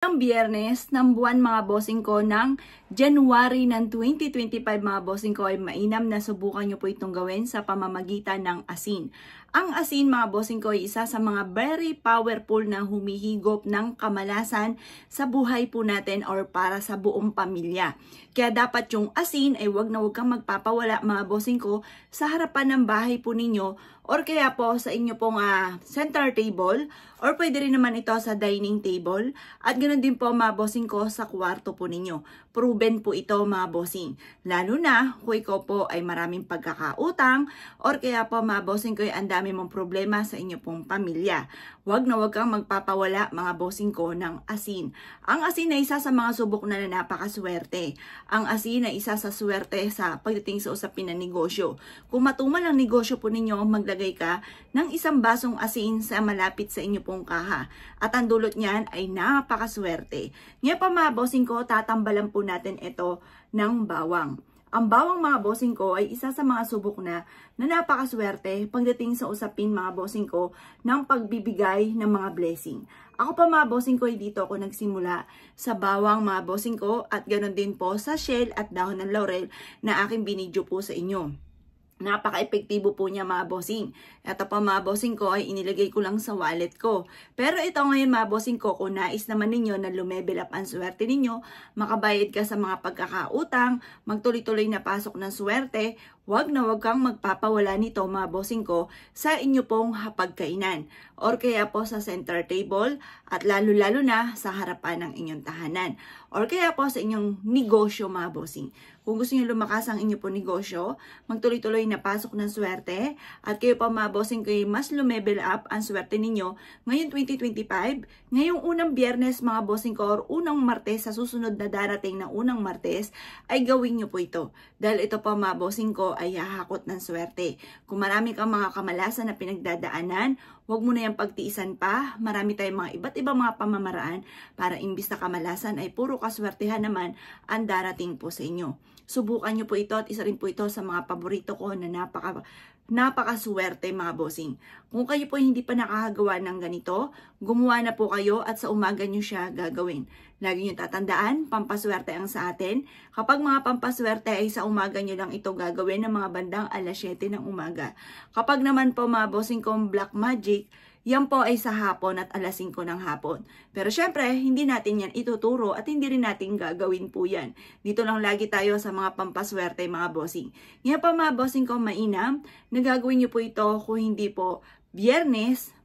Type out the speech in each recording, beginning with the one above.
Ang biyernes ng buwan mga bossing ko ng January ng 2025 mga bossing ko ay mainam na subukan nyo po itong gawin sa pamamagitan ng asin. Ang asin mga bossing ko ay isa sa mga very powerful na humihigop ng kamalasan sa buhay po natin or para sa buong pamilya. Kaya dapat yung asin ay wag kang magpapawala mga bossing ko sa harapan ng bahay po ninyo or kaya po sa inyo pong center table or pwede rin naman ito sa dining table at ganoon din po mga bossing ko sa kwarto po ninyo. Proven po ito mga bossing. Lalo na kung ikaw po ay maraming pagkakautang or kaya po mga bossing ko ay ang dami mong problema sa inyo pong pamilya. Wag kang magpapawala mga bossing ko ng asin. Ang asin ay isa sa mga subok na napakaswerte. Ang asin ay isa sa swerte sa pagdating sa usapin ng negosyo. Kung matumal ang negosyo po ninyo, maglagay ka ng isang basong asin sa malapit sa inyo pong kaha. At ang dulot niyan ay napakaswerte. Ngayon pa mga bossing ko, tatambalan po natin ito ng bawang. Ang bawang mga bossing ko ay isa sa mga subok na napakaswerte pagdating sa usapin mga bossing ko ng pagbibigay ng mga blessing. Ako pa mga bossing ko ay dito ako nagsimula sa bawang mga bossing ko at ganoon din po sa shell at dahon ng laurel na aking binidyo po sa inyo. Napaka-epektibo po niya mga bossing. Ito pa mga bossing ko ay inilagay ko lang sa wallet ko. Pero ito ngayon mga bossing ko, kung nais naman ninyo na lumevel up ang swerte ninyo, makabayad ka sa mga pagkakautang, magtuloy-tuloy na pasok ng swerte, wag kang magpapawala nito mga bossing ko sa inyo pong hapagkainan or kaya po sa center table at lalo-lalo na sa harapan ng inyong tahanan or kaya po sa inyong negosyo mga bossing. Kung gusto niyo lumakas ang inyo pong negosyo, magtuloy-tuloy na pasok ng swerte at kayo pa mga bossing ko mas lumevel up ang swerte ninyo ngayon 2025, ngayong unang biyernes mga bossing ko or unang martes sa susunod na darating na unang martes ay gawin nyo po ito. Dahil ito pa mga bossing ko ay hahakot ng swerte. Kung marami kang mga kamalasan na pinagdadaanan, huwag mo na yung pagtiisan pa. Marami tayong mga iba't ibang mga pamamaraan para imbis na kamalasan ay puro kaswertehan naman ang darating po sa inyo. Subukan nyo po ito at isa rin po ito sa mga paborito ko na napakaswerte mga bossing. Kung kayo po hindi pa nakakagawa ng ganito, gumawa na po kayo at sa umaga nyo siya gagawin. Lagi nyo tatandaan, pampaswerte ang sa atin. Kapag mga pampaswerte ay sa umaga nyo lang ito gagawin ng mga bandang alas 7 ng umaga. Kapag naman po mga bossing kong black magic, yan po ay sa hapon at alas 5 ng hapon. Pero syempre, hindi natin yan ituturo at hindi rin natin gagawin po yan. Dito lang lagi tayo sa mga pampaswerte mga bossing. Ngayon pa mga bossing ko mainam, nagagawin nyo po ito kung hindi po biyernes,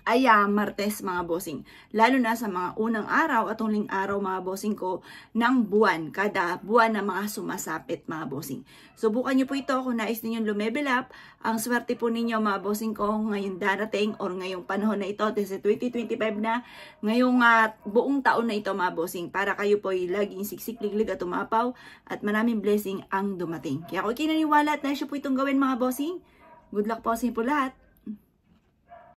ay martes mga bossing. Lalo na sa mga unang araw at huling araw mga bossing ko ng buwan. Kada buwan na mga sumasapit mga bossing. Subukan nyo po ito kung nais ninyong lumevel up. Ang swerte po ninyo mga bossing ko ngayon darating or ngayong panahon na ito. Kasi 2025 na. Ngayong buong taon na ito mga bossing. Para kayo po ay laging siksik-liglig at umapaw. At maraming blessing ang dumating. Kaya ako kinaniwala at nais po itong gawin mga bossing. Good luck po sa inyo po lahat.